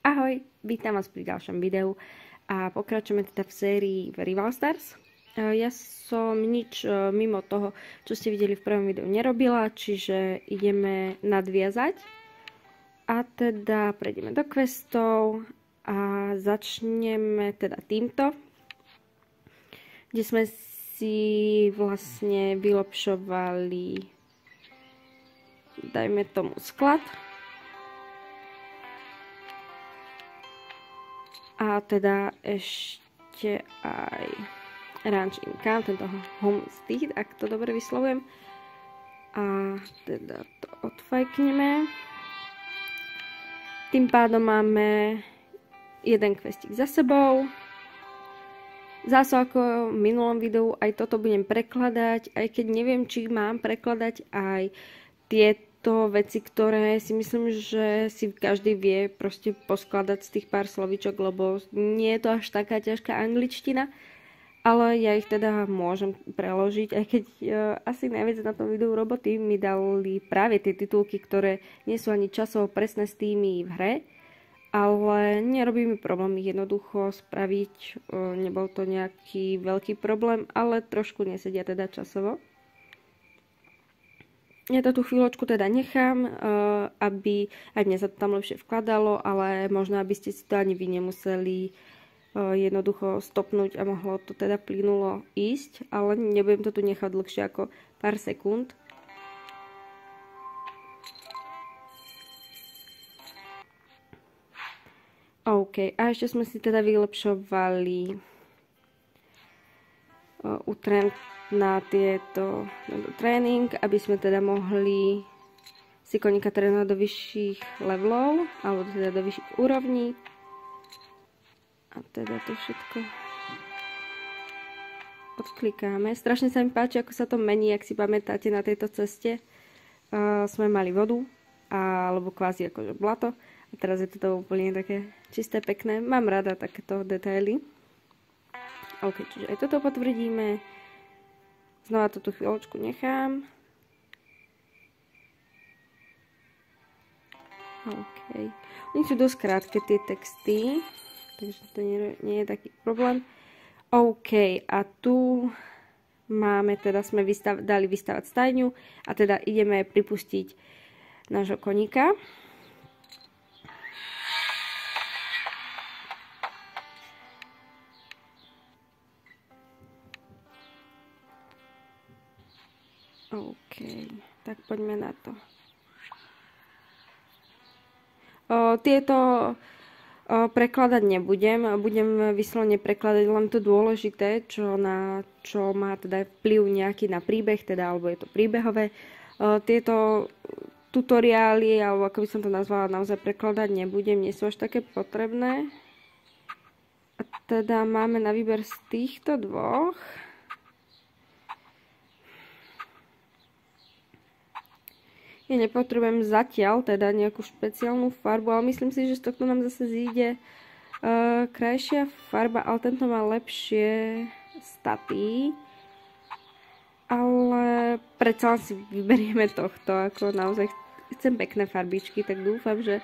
Ahoj, vítam vás pri ďalšom videu a pokračujeme teda v sérii Rival Stars. Ja som nič mimo toho, čo ste videli v prvom videu, nerobila, čiže ideme nadviazať. A teda prejdeme do questov a začneme teda týmto, kde sme si vlastne vylepšovali, dajme tomu, sklad. A teda ešte aj ranch income, tento homestead, ak to dobre vyslovujem. A teda to odfajkneme. Tým pádom máme jeden questík za sebou. Zase ako v minulom videu aj toto budem prekladať, aj keď neviem, či mám prekladať aj tieto veci, ktoré si myslím, že si každý vie proste poskladať z tých pár slovíčok, lebo nie je to až taká ťažká angličtina, ale ja ich teda môžem preložiť, aj keď asi najviac na tom videu roboty mi dali práve tie titulky, ktoré nie sú ani časovo presné s tými v hre, ale nerobí mi problém ich jednoducho spraviť, nebol to nejaký veľký problém, ale trošku nesedia teda časovo. Ja to tu chvíľočku teda nechám, aby aj mne sa to tam lepšie vkladalo, ale možno, aby ste si to ani vy nemuseli jednoducho stopnúť a mohlo to teda plynulo ísť, ale nebudem to tu nechať dlhšie ako pár sekúnd. OK, a ešte sme si teda vylepšovali na tento tréning, aby sme teda mohli si koníka trénovať do vyšších levelov, alebo teda do vyšších úrovní. A teda to všetko odklikáme. Strašne sa mi páči, ako sa to mení, ak si pamätáte, na tejto ceste. Sme mali vodu, alebo kvázi akože blato. A teraz je to úplne také čisté, pekné. Mám rada takéto detaily. OK, čiže aj toto potvrdíme. Znova to tu chvíľočku nechám. OK. Oni sú dosť krátke tie texty, takže to nie je taký problém. OK, a tu máme, teda sme dali vystavať stajňu a teda ideme pripustiť nášho koníka. OK, tak poďme na to. Tieto prekladať nebudem. Budem vyslovene prekladať len to dôležité, čo má teda vplyv nejaký na príbeh, teda, alebo je to príbehové. Tieto tutoriály, alebo ako by som to nazvala, naozaj prekladať nebudem. Nie sú až také potrebné. A teda máme na výber z týchto dvoch. Ja nepotrebujem zatiaľ teda nejakú špeciálnu farbu, ale myslím si, že z tohto nám zase zíde krajšia farba, ale tento má lepšie staty. Ale predsa si vyberieme tohto, ako naozaj chcem pekné farbičky, tak dúfam, že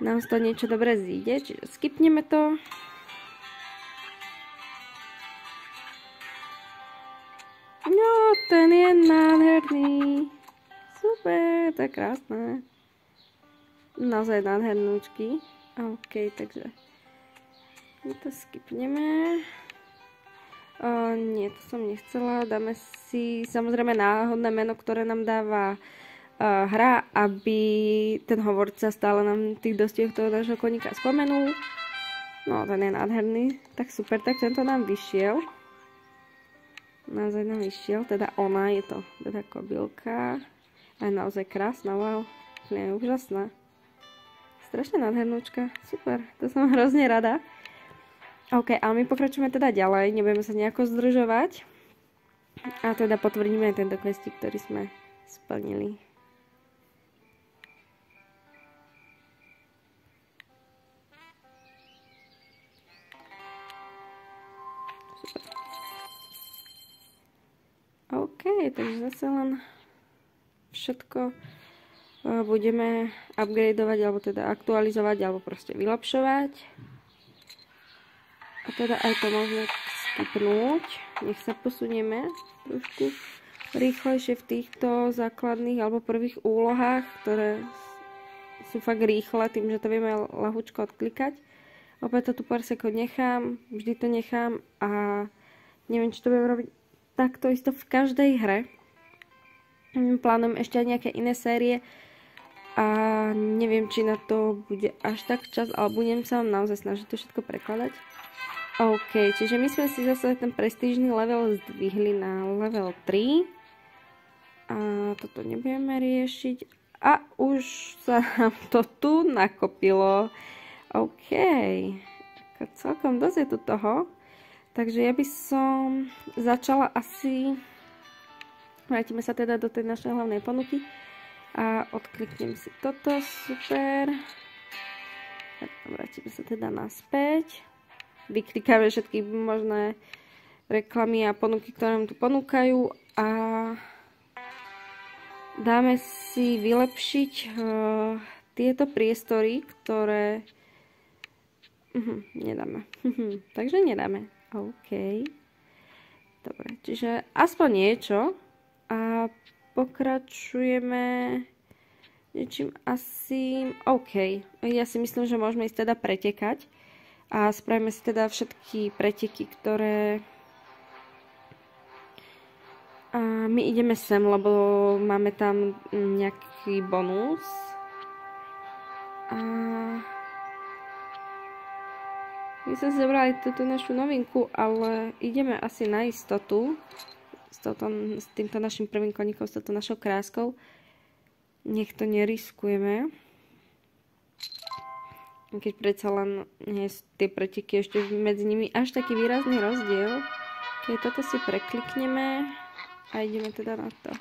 nám z toho niečo dobré zíde. Čiže skipneme to. No, ten je nádherný. Super, to je krásne. Naozaj nádhernúčky. OK, takže my to skipneme. Nie, to som nechcela. Dáme si samozrejme náhodné meno, ktoré nám dáva hra, aby ten hovorca stále nám tých dostihoch toho nášho koníka spomenul. No, ten je nádherný. Tak super, tak tento nám vyšiel. Naozaj nám vyšiel, teda ona je to, teda kobylka. A je naozaj krásna, wow, je úžasná. Strašne nádhernúčka, super, to som hrozne rada. OK, a my pokračujeme teda ďalej, nebudeme sa nejako zdržovať. A teda potvrdíme tento questík, ktorý sme splnili. Super. OK, takže zase len všetko budeme upgradeovať, alebo teda aktualizovať, alebo proste vylepšovať. A teda aj to môžeme skipnúť. Nech sa posunieme trošku rýchlejšie v týchto základných alebo prvých úlohách, ktoré sú fakt rýchle, tým, že to vieme ľahučko odklikať. Opäť to tu pár sekúnd nechám, vždy to nechám a neviem, či to budem robiť takto isto v každej hre. Plánujem ešte aj nejaké iné série a neviem, či na to bude až tak čas, ale budem sa naozaj snažiť to všetko prekladať. OK, čiže my sme si zase ten prestížny level zdvihli na level 3. A toto nebudeme riešiť. A už sa nám to tu nakopilo. OK. Celkom dosť je tu toho. Takže ja by som začala asi... Vrátime sa teda do tej našej hlavnej ponuky. A odkliknem si toto. Super. Vrátime sa teda naspäť. Vyklikáme všetky možné reklamy a ponuky, ktoré nám tu ponúkajú a dáme si vylepšiť tieto priestory, ktoré nedáme. Takže nedáme. OK. Dobre, čiže aspoň niečo a pokračujeme niečím asi... OK. Ja si myslím, že môžeme ísť teda pretekať. A spravíme si teda všetky preteky, ktoré... A my ideme sem, lebo máme tam nejaký bonus. A... My sme zobrali túto našu novinku, ale ideme asi na istotu. S týmto našim prvým koníkom, s touto našou kráskou. Nech to neriskujeme. Keď predsa len nie sú tie preteky ešte medzi nimi až taký výrazný rozdiel. Keď toto si preklikneme a ideme teda na to.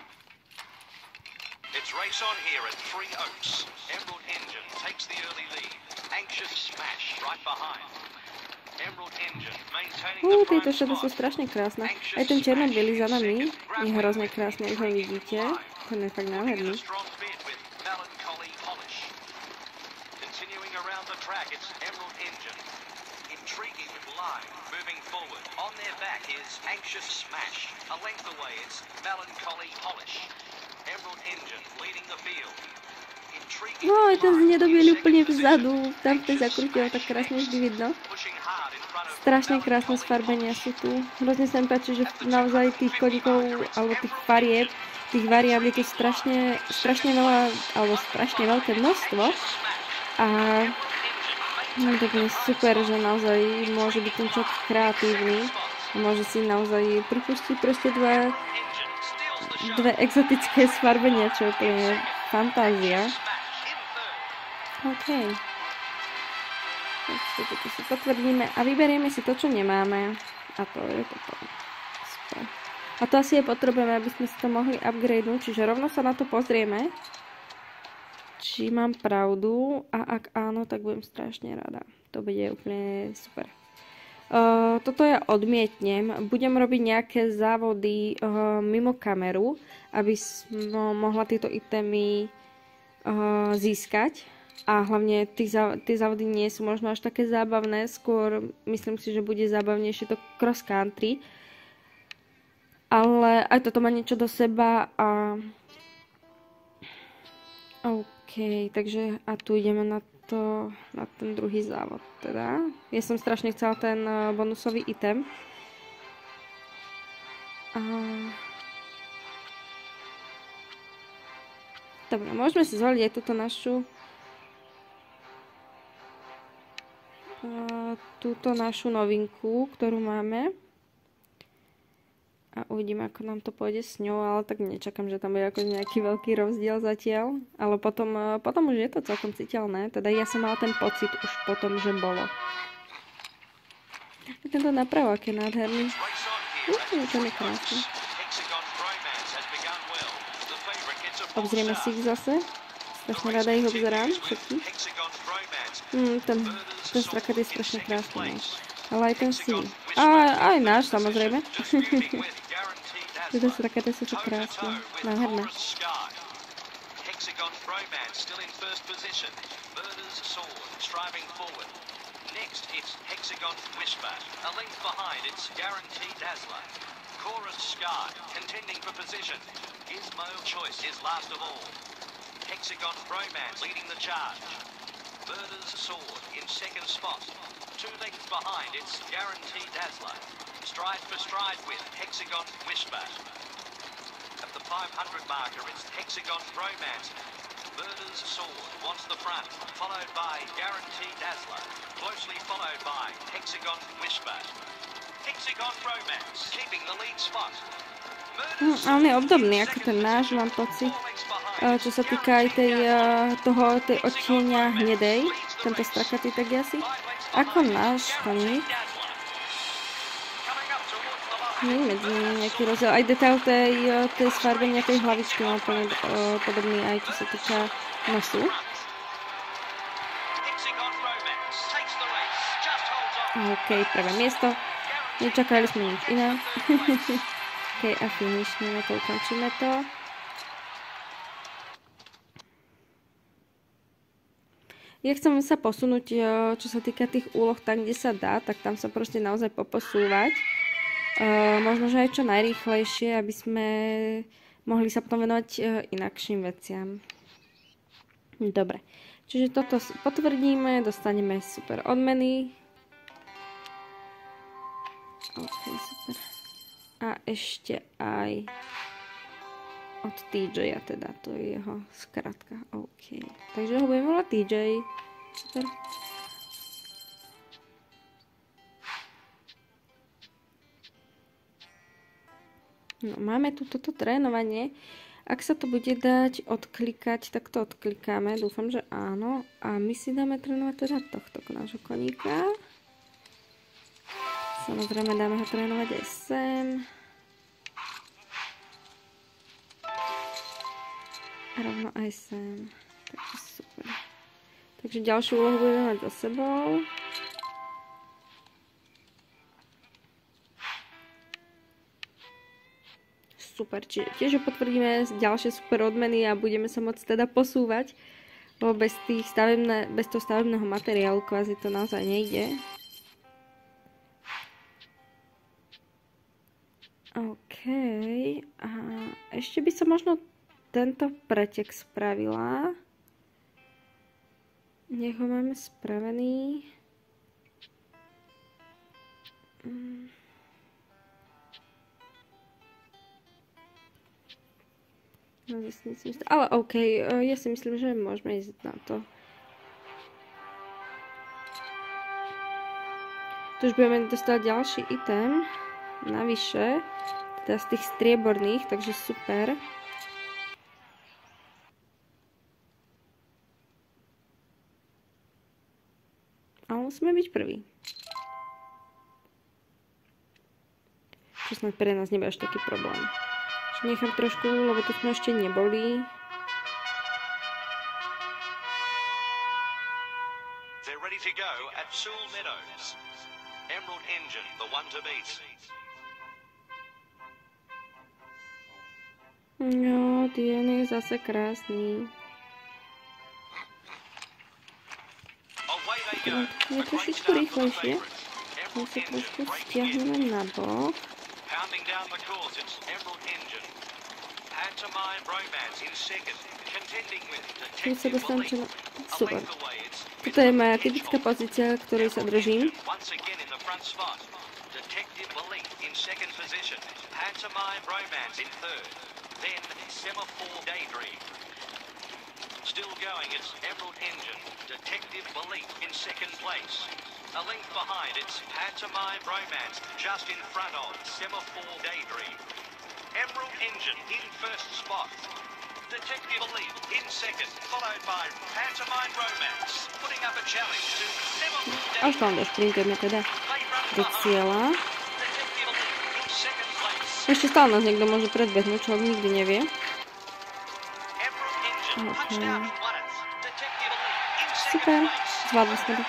Tieto šedy sú strašne krásne. Aj ten černo-bielý za nami je hrozne krásny, ako ho vidíte. Ten je fakt nádherný. No, aj ten znedobiel úplne vzadu, tam v tej zakrute tak krásne vždy vidno. Strašne krásne sfarbenia sú tu. Hrozne sa mi páči, že naozaj tých koníkov, alebo tých farieb, tých variant je tu strašne veľa, alebo strašne veľké množstvo. A no, to je super, že naozaj môže byť ten človek kreatívny. Môže si naozaj pripustiť proste dve exotické sfarbenia, čo je fantázia. OK. Toto si potvrdíme a vyberieme si to, čo nemáme. A to je toto. Super. A to asi je potrebujeme, aby sme si to mohli upgradenúť, čiže rovno sa na to pozrieme. Či mám pravdu a ak áno, tak budem strašne rada. To bude úplne super. Toto ja odmietnem. Budem robiť nejaké závody mimo kameru, aby som mohla tieto itemy získať. A hlavne tie závody nie sú možno až také zábavné. Skôr myslím si, že bude zábavnejšie to cross country. Ale aj toto má niečo do seba a... OK, takže a tu ideme na ten druhý závod teda. Ja som strašne chcela ten bonusový item. Dobre, môžeme si zvoliť aj túto našu novinku, ktorú máme. A uvidíme, ako nám to pôjde s ňou, ale tak nečakám, že tam bude ako nejaký veľký rozdiel zatiaľ. Ale potom už je to celkom citeľné. Teda ja som mala ten pocit už potom, že bolo. A tento napravo, aký je nádherný. Ten je krásny. Obzrieme si ich zase. Strašne rada ich obzerám, všetky. Ten strakat je strašne krásny. Ale aj ten si. A aj náš, samozrejme. Tieto strakety sú krásne. Nádherné. first position. Murder's Sword, striving forward. Next, it's Hexagon Whisper. A length behind, it's Guarantee Dazzler. Chorus Sky, contending for position. Gizmo Choice is last of all. Hexagon Bromance leading the charge. Murder's Sword in second spot. 2 lengths behind, it's Guarantee Dazzler. Stride for stride with Hexagon Whisper. At the 500 marker, it's Hexagon Bromance. Murder's Sword wants the front, followed by Guarantee Dazzler. Closely followed by Hexagon Whisper. Hexagon Bromance keeping the lead spot. On je obdobný ako ten náš, mám pocit. Čo sa týka aj tej odtienia hnedej. Tento strakatý tak asi. Ako náš koník. Nie je medzi nimi nejaký rozdiel. Aj detail tej sfarbenia tej hlavičky má úplne podobný aj čo sa týka nosu. OK, prvé miesto. Nečakali sme nič iné. OK, a finishneme to, ukončíme to. Ja chcem sa posunúť, čo sa týka tých úloh tam, kde sa dá, tak tam sa proste naozaj poposúvať. Možno, že aj čo najrýchlejšie, aby sme mohli sa potom venovať inakším veciam. Dobre, čiže toto potvrdíme, dostaneme super odmeny. OK, super. A ešte aj od TJ-a teda, to je jeho skratka. OK, takže ho budeme volať TJ. Super. No, máme tu toto trénovanie. Ak sa to bude dať odklikať, tak to odklikáme. Dúfam, že áno. A my si dáme trénovať teda tohto nášho koníka. Samozrejme dáme ho trénovať aj sem. A rovno aj sem. Takže super. Takže ďalšiu úlohu budeme mať za sebou. Super, čiže tiež potvrdíme ďalšie super odmeny a budeme sa môcť teda posúvať, lebo bez toho stavebného materiálu kvázi to naozaj nejde. OK, a ešte by som možno tento pretek spravila. Nech ho máme spravený. No, ale OK, ja si myslím, že môžeme ísť na to. Tu už budeme dostať ďalší item navyše, teda z tých strieborných, takže super. A musíme byť prvý. Čo snad pre nás nebude až taký problém. Nechám trošku, lebo tu sme ešte neboli. They're ready to go at Sewell Meadows. Emerald Engine, the one to beat. No, Dion je zase krásny. Je trošičku rýchlejšie. My sa trošku stiahneme na bok. Pounding down the course, it's Emerald Engine. Pantomime Romance in second, contending with Detective Elite. Super. Toto je moja typická pozícia, ktorej sa držím. Once again in the front spot. Detective Elite in second position. Pantomime Romance in third. Then Semaphore Daydream. Still going, it's Emerald Engine. Detective Elite in second place. A length behind, it's Pantomime Romance, just in front of Semaphore Daydream. Emerald Engine in first spot. Detective Elite in second, followed by Pantomime Romance, putting up a challenge to Semaphore Daydream. Až tam došprintujeme teda do cieľa. Ešte stále nás niekto môže predbehnúť, čo nikdy nevie. Okay. Super, zvládli sme to.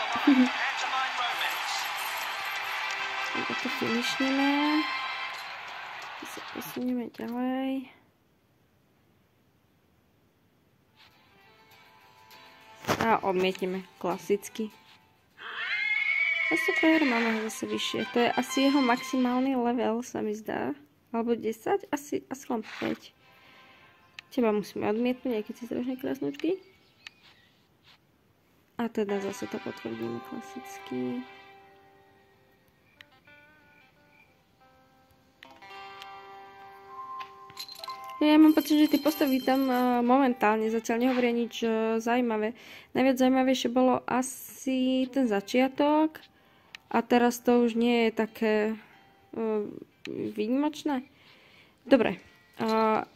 To finishneme. Sa posunieme ďalej. A odmietneme klasicky. A super, máme ho zase vyššie. To je asi jeho maximálny level, sa mi zdá. Alebo 10? Asi len 5. Teba musíme odmietnúť, aj keď si strašne krásnočky. A teda zase to potvrdíme klasicky. Ja mám pocit, že tie postavy tam momentálne zatiaľ nehovoria nič zaujímavé. Najviac zaujímavejšie bolo asi ten začiatok. A teraz to už nie je také výnimočné. Dobre.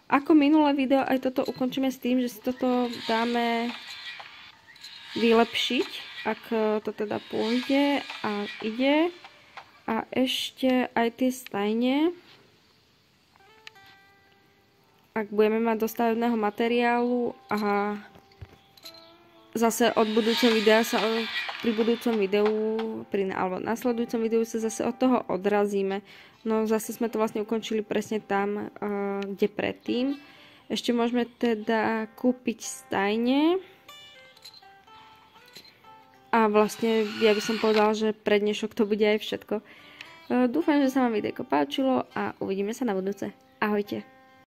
Ako minulé video, aj toto ukončíme s tým, že si toto dáme vylepšiť, ak to teda pôjde a ide. A ešte aj tie stajne. Ak budeme mať do stavebného materiálu a zase od budúceho videa sa pri budúcom videu, alebo nasledujúcom videu sa zase od toho odrazíme. No zase sme to vlastne ukončili presne tam, kde predtým. Ešte môžeme teda kúpiť stajne. A vlastne ja by som povedala, že pre dnešok to bude aj všetko. Dúfam, že sa vám videjko páčilo a uvidíme sa na budúce. Ahojte.